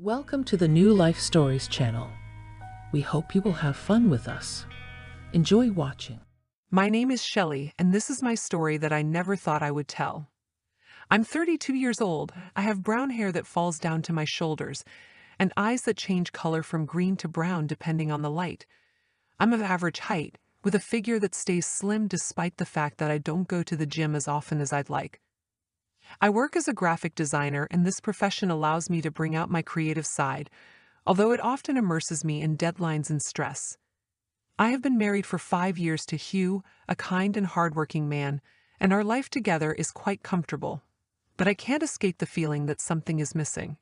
Welcome to the New Life Stories channel. We hope you will have fun with us. Enjoy watching. My name is Shelley, and this is my story that I never thought I would tell. I'm 32 years old. I have brown hair that falls down to my shoulders, and eyes that change color from green to brown depending on the light. I'm of average height, with a figure that stays slim despite the fact that I don't go to the gym as often as I'd like. I work as a graphic designer, and this profession allows me to bring out my creative side, although it often immerses me in deadlines and stress. I have been married for 5 years to Hugh, a kind and hardworking man, and our life together is quite comfortable. But I can't escape the feeling that something is missing.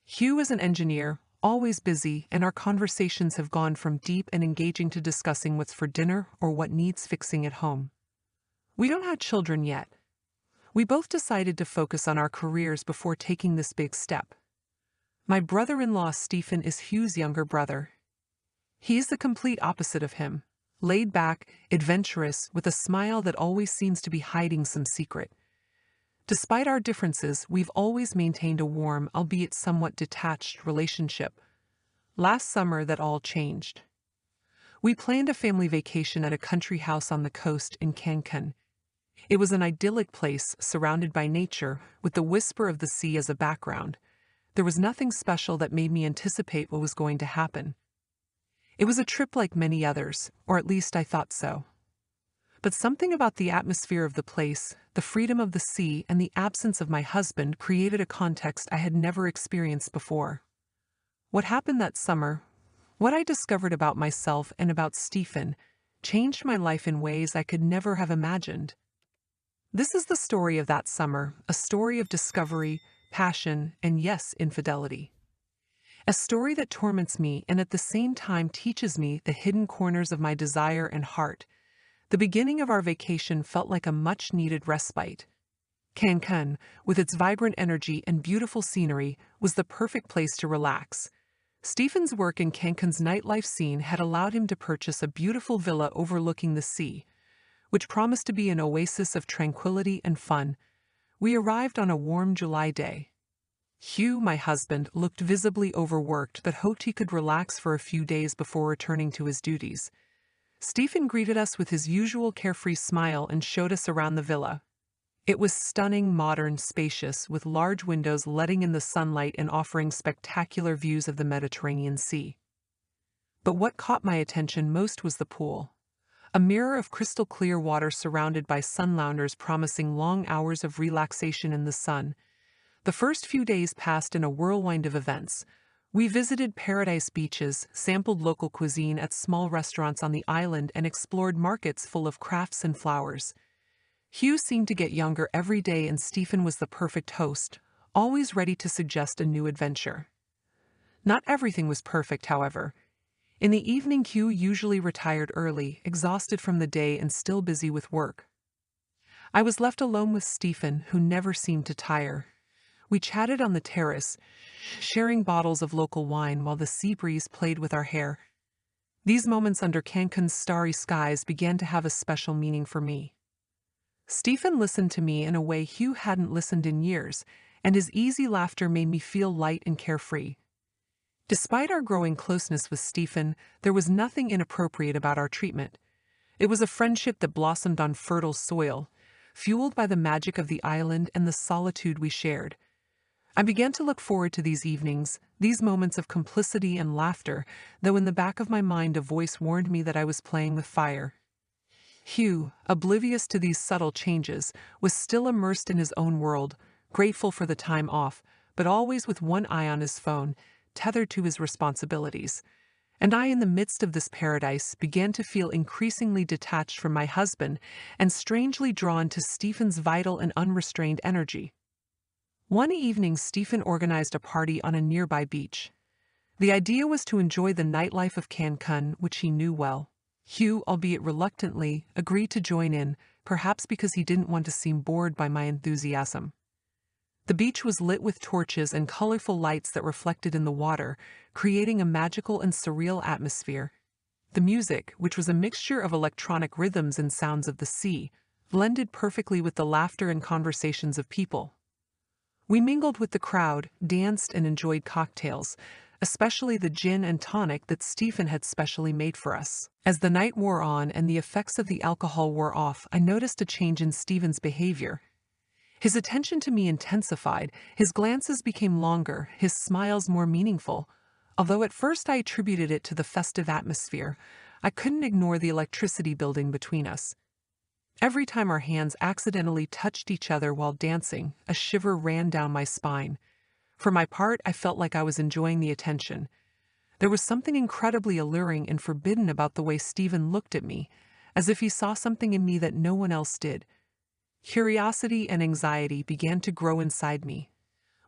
Hugh is an engineer, always busy, and our conversations have gone from deep and engaging to discussing what's for dinner or what needs fixing at home. We don't have children yet. We both decided to focus on our careers before taking this big step. My brother-in-law Stephen is Hugh's younger brother. He is the complete opposite of him, laid back, adventurous, with a smile that always seems to be hiding some secret. Despite our differences, we've always maintained a warm, albeit somewhat detached, relationship. Last summer, that all changed. We planned a family vacation at a country house on the coast in Cancun. It was an idyllic place surrounded by nature, with the whisper of the sea as a background. There was nothing special that made me anticipate what was going to happen. It was a trip like many others, or at least I thought so. But something about the atmosphere of the place, the freedom of the sea, and the absence of my husband created a context I had never experienced before. What happened that summer, what I discovered about myself and about Stephen, changed my life in ways I could never have imagined. This is the story of that summer, a story of discovery, passion, and yes, infidelity. A story that torments me and at the same time teaches me the hidden corners of my desire and heart. The beginning of our vacation felt like a much-needed respite. Cancun, with its vibrant energy and beautiful scenery, was the perfect place to relax. Stephen's work in Cancun's nightlife scene had allowed him to purchase a beautiful villa overlooking the sea, which promised to be an oasis of tranquility and fun. We arrived on a warm July day. Hugh, my husband, looked visibly overworked but hoped he could relax for a few days before returning to his duties. Stephen greeted us with his usual carefree smile and showed us around the villa. It was stunning, modern, spacious, with large windows letting in the sunlight and offering spectacular views of the Mediterranean Sea. But what caught my attention most was the pool. A mirror of crystal clear water surrounded by sunloungers promising long hours of relaxation in the sun. The first few days passed in a whirlwind of events. We visited paradise beaches, sampled local cuisine at small restaurants on the island, and explored markets full of crafts and flowers. Hugh seemed to get younger every day, and Stephen was the perfect host, always ready to suggest a new adventure. Not everything was perfect, however. In the evening, Hugh usually retired early, exhausted from the day and still busy with work. I was left alone with Stephen, who never seemed to tire. We chatted on the terrace, sharing bottles of local wine while the sea breeze played with our hair. These moments under Cancun's starry skies began to have a special meaning for me. Stephen listened to me in a way Hugh hadn't listened in years, and his easy laughter made me feel light and carefree. Despite our growing closeness with Stephen, there was nothing inappropriate about our treatment. It was a friendship that blossomed on fertile soil, fueled by the magic of the island and the solitude we shared. I began to look forward to these evenings, these moments of complicity and laughter, though in the back of my mind a voice warned me that I was playing with fire. Hugh, oblivious to these subtle changes, was still immersed in his own world, grateful for the time off, but always with one eye on his phone, tethered to his responsibilities. And I, in the midst of this paradise, began to feel increasingly detached from my husband and strangely drawn to Stephen's vital and unrestrained energy. One evening, Stephen organized a party on a nearby beach. The idea was to enjoy the nightlife of Cancun, which he knew well. Hugh, albeit reluctantly, agreed to join in, perhaps because he didn't want to seem bored by my enthusiasm. The beach was lit with torches and colorful lights that reflected in the water, creating a magical and surreal atmosphere. The music, which was a mixture of electronic rhythms and sounds of the sea, blended perfectly with the laughter and conversations of people. We mingled with the crowd, danced, and enjoyed cocktails, especially the gin and tonic that Stephen had specially made for us. As the night wore on and the effects of the alcohol wore off, I noticed a change in Stephen's behavior. His attention to me intensified, his glances became longer, his smiles more meaningful. Although at first I attributed it to the festive atmosphere, I couldn't ignore the electricity building between us. Every time our hands accidentally touched each other while dancing, a shiver ran down my spine. For my part, I felt like I was enjoying the attention. There was something incredibly alluring and forbidden about the way Stephen looked at me, as if he saw something in me that no one else did. Curiosity and anxiety began to grow inside me.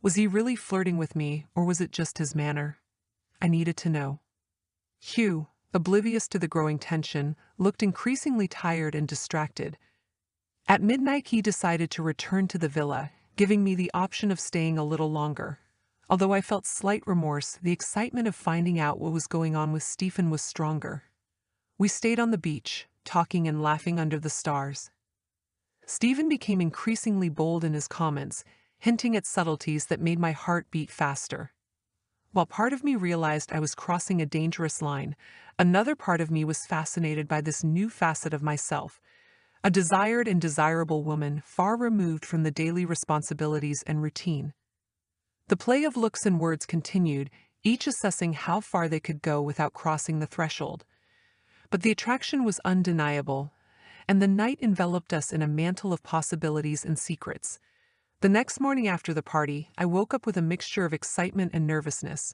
Was he really flirting with me, or was it just his manner? I needed to know. Hugh, oblivious to the growing tension, looked increasingly tired and distracted. At midnight, he decided to return to the villa, giving me the option of staying a little longer. Although I felt slight remorse, the excitement of finding out what was going on with Stephen was stronger. We stayed on the beach, talking and laughing under the stars. Stephen became increasingly bold in his comments, hinting at subtleties that made my heart beat faster. While part of me realized I was crossing a dangerous line, another part of me was fascinated by this new facet of myself, a desired and desirable woman far removed from the daily responsibilities and routine. The play of looks and words continued, each assessing how far they could go without crossing the threshold. But the attraction was undeniable, and the night enveloped us in a mantle of possibilities and secrets. The next morning after the party, I woke up with a mixture of excitement and nervousness.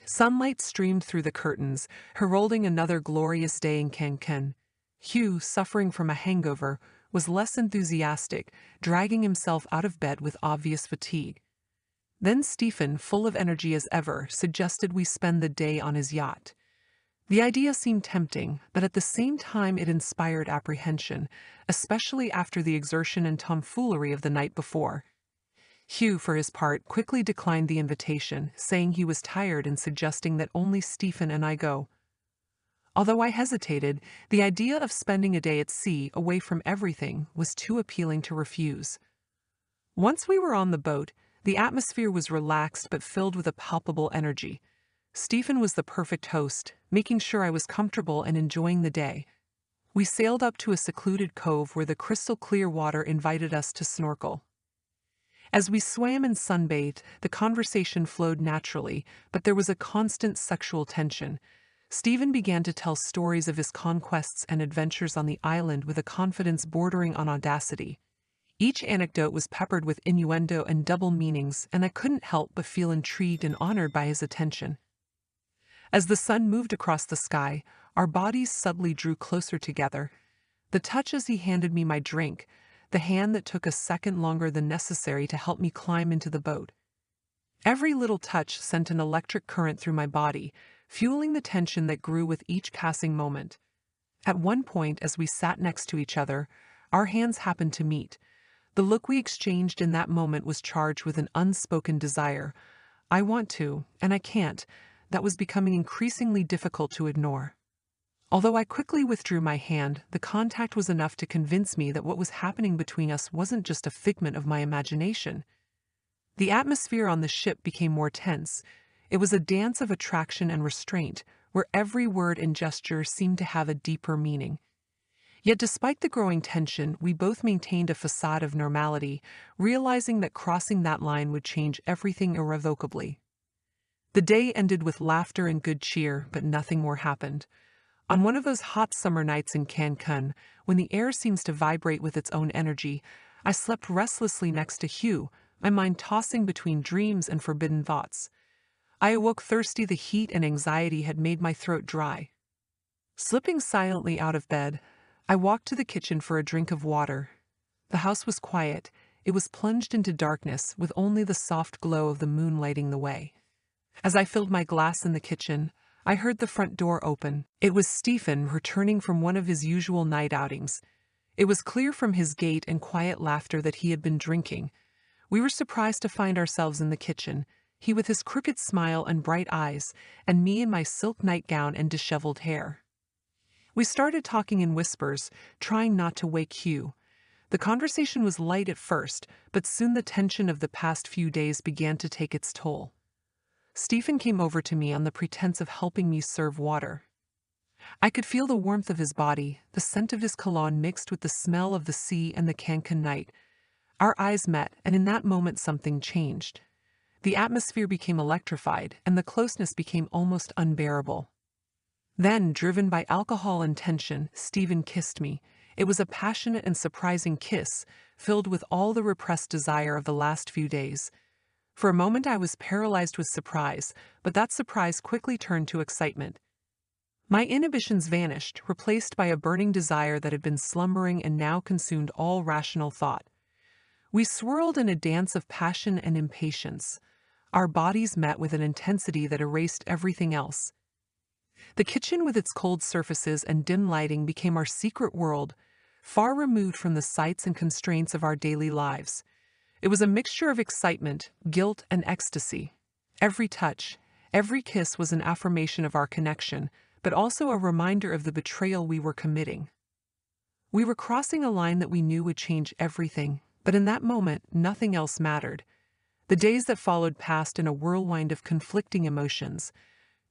Sunlight streamed through the curtains, heralding another glorious day in Cancun. Hugh, suffering from a hangover, was less enthusiastic, dragging himself out of bed with obvious fatigue. Then Stephen, full of energy as ever, suggested we spend the day on his yacht. The idea seemed tempting, but at the same time it inspired apprehension, especially after the exertion and tomfoolery of the night before. Hugh, for his part, quickly declined the invitation, saying he was tired and suggesting that only Stephen and I go. Although I hesitated, the idea of spending a day at sea, away from everything, was too appealing to refuse. Once we were on the boat, the atmosphere was relaxed but filled with a palpable energy. Stephen was the perfect host, making sure I was comfortable and enjoying the day. We sailed up to a secluded cove where the crystal-clear water invited us to snorkel. As we swam and sunbathed, the conversation flowed naturally, but there was a constant sexual tension. Stephen began to tell stories of his conquests and adventures on the island with a confidence bordering on audacity. Each anecdote was peppered with innuendo and double meanings, and I couldn't help but feel intrigued and honored by his attention. As the sun moved across the sky, our bodies subtly drew closer together. The touch as he handed me my drink, the hand that took a second longer than necessary to help me climb into the boat. Every little touch sent an electric current through my body, fueling the tension that grew with each passing moment. At one point, as we sat next to each other, our hands happened to meet. The look we exchanged in that moment was charged with an unspoken desire. I want to, and I can't. That was becoming increasingly difficult to ignore. Although I quickly withdrew my hand, the contact was enough to convince me that what was happening between us wasn't just a figment of my imagination. The atmosphere on the ship became more tense. It was a dance of attraction and restraint, where every word and gesture seemed to have a deeper meaning. Yet despite the growing tension, we both maintained a facade of normality, realizing that crossing that line would change everything irrevocably. The day ended with laughter and good cheer, but nothing more happened. On one of those hot summer nights in Cancun, when the air seems to vibrate with its own energy, I slept restlessly next to Hugh, my mind tossing between dreams and forbidden thoughts. I awoke thirsty. The heat and anxiety had made my throat dry. Slipping silently out of bed, I walked to the kitchen for a drink of water. The house was quiet. It was plunged into darkness, with only the soft glow of the moon lighting the way. As I filled my glass in the kitchen, I heard the front door open. It was Stephen returning from one of his usual night outings. It was clear from his gait and quiet laughter that he had been drinking. We were surprised to find ourselves in the kitchen, he with his crooked smile and bright eyes, and me in my silk nightgown and disheveled hair. We started talking in whispers, trying not to wake Hugh. The conversation was light at first, but soon the tension of the past few days began to take its toll. Stephen came over to me on the pretense of helping me serve water. I could feel the warmth of his body, the scent of his cologne mixed with the smell of the sea and the Cancun night. Our eyes met, and in that moment something changed. The atmosphere became electrified, and the closeness became almost unbearable. Then, driven by alcohol and tension, Stephen kissed me. It was a passionate and surprising kiss, filled with all the repressed desire of the last few days. For a moment I was paralyzed with surprise, but that surprise quickly turned to excitement. My inhibitions vanished, replaced by a burning desire that had been slumbering and now consumed all rational thought. We swirled in a dance of passion and impatience. Our bodies met with an intensity that erased everything else. The kitchen with its cold surfaces and dim lighting became our secret world, far removed from the sights and constraints of our daily lives. It was a mixture of excitement, guilt, and ecstasy. Every touch, every kiss was an affirmation of our connection, but also a reminder of the betrayal we were committing. We were crossing a line that we knew would change everything, but in that moment, nothing else mattered. The days that followed passed in a whirlwind of conflicting emotions.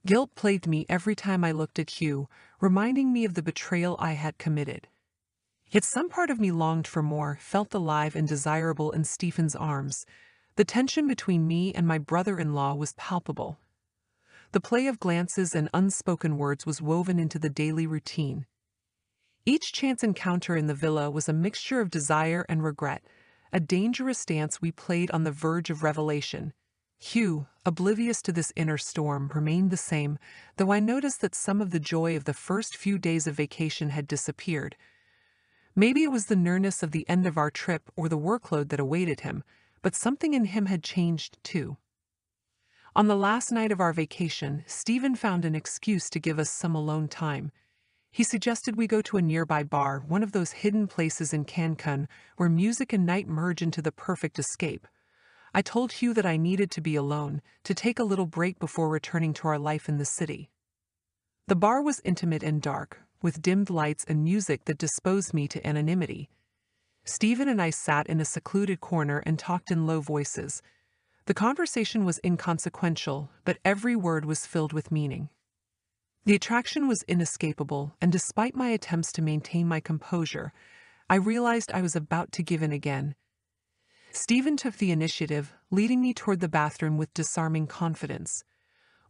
Guilt plagued me every time I looked at Hugh, reminding me of the betrayal I had committed. Yet some part of me longed for more, felt alive and desirable in Stephen's arms. The tension between me and my brother-in-law was palpable. The play of glances and unspoken words was woven into the daily routine. Each chance encounter in the villa was a mixture of desire and regret, a dangerous dance we played on the verge of revelation. Hugh, oblivious to this inner storm, remained the same, though I noticed that some of the joy of the first few days of vacation had disappeared. Maybe it was the nearness of the end of our trip or the workload that awaited him, but something in him had changed too. On the last night of our vacation, Stephen found an excuse to give us some alone time. He suggested we go to a nearby bar, one of those hidden places in Cancun where music and night merge into the perfect escape. I told Hugh that I needed to be alone, to take a little break before returning to our life in the city. The bar was intimate and dark, with dimmed lights and music that disposed me to anonymity. Stephen and I sat in a secluded corner and talked in low voices. The conversation was inconsequential, but every word was filled with meaning. The attraction was inescapable, and despite my attempts to maintain my composure, I realized I was about to give in again. Stephen took the initiative, leading me toward the bathroom with disarming confidence.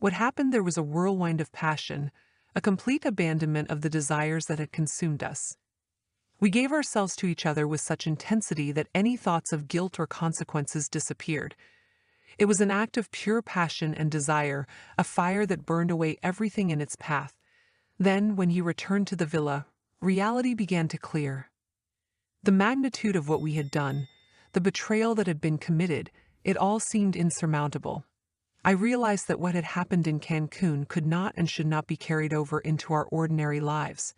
What happened there was a whirlwind of passion, a complete abandonment of the desires that had consumed us. We gave ourselves to each other with such intensity that any thoughts of guilt or consequences disappeared. It was an act of pure passion and desire, a fire that burned away everything in its path. Then, when he returned to the villa, reality began to clear. The magnitude of what we had done, the betrayal that had been committed, it all seemed insurmountable. I realized that what had happened in Cancun could not and should not be carried over into our ordinary lives.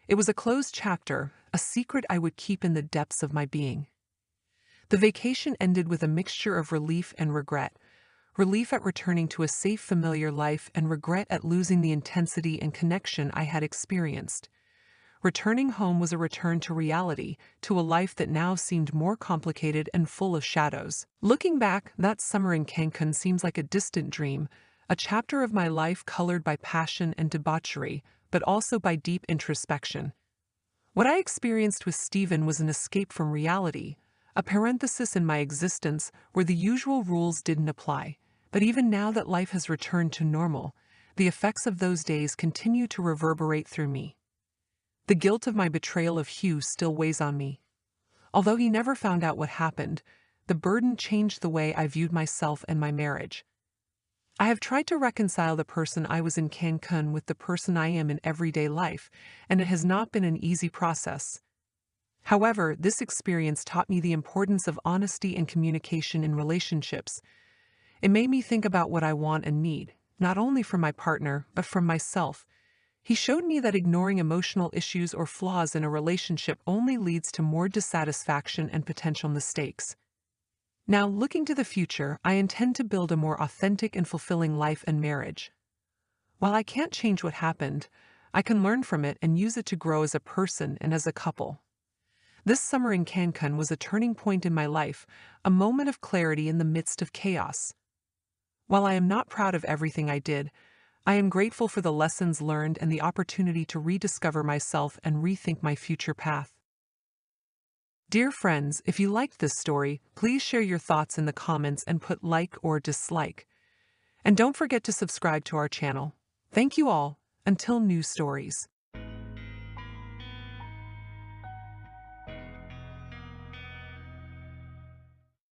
It was a closed chapter, a secret I would keep in the depths of my being. The vacation ended with a mixture of relief and regret. Relief at returning to a safe, familiar life, and regret at losing the intensity and connection I had experienced. Returning home was a return to reality, to a life that now seemed more complicated and full of shadows. Looking back, that summer in Cancun seems like a distant dream, a chapter of my life colored by passion and debauchery, but also by deep introspection. What I experienced with Stephen was an escape from reality, a parenthesis in my existence where the usual rules didn't apply. But even now that life has returned to normal, the effects of those days continue to reverberate through me. The guilt of my betrayal of Hugh still weighs on me. Although he never found out what happened, the burden changed the way I viewed myself and my marriage. I have tried to reconcile the person I was in Cancun with the person I am in everyday life, and it has not been an easy process. However, this experience taught me the importance of honesty and communication in relationships. It made me think about what I want and need, not only from my partner, but from myself. He showed me that ignoring emotional issues or flaws in a relationship only leads to more dissatisfaction and potential mistakes. Now, looking to the future, I intend to build a more authentic and fulfilling life and marriage. While I can't change what happened, I can learn from it and use it to grow as a person and as a couple. This summer in Cancun was a turning point in my life, a moment of clarity in the midst of chaos. While I am not proud of everything I did, I am grateful for the lessons learned and the opportunity to rediscover myself and rethink my future path. Dear friends, if you liked this story, please share your thoughts in the comments and put like or dislike. And don't forget to subscribe to our channel. Thank you all. Until new stories.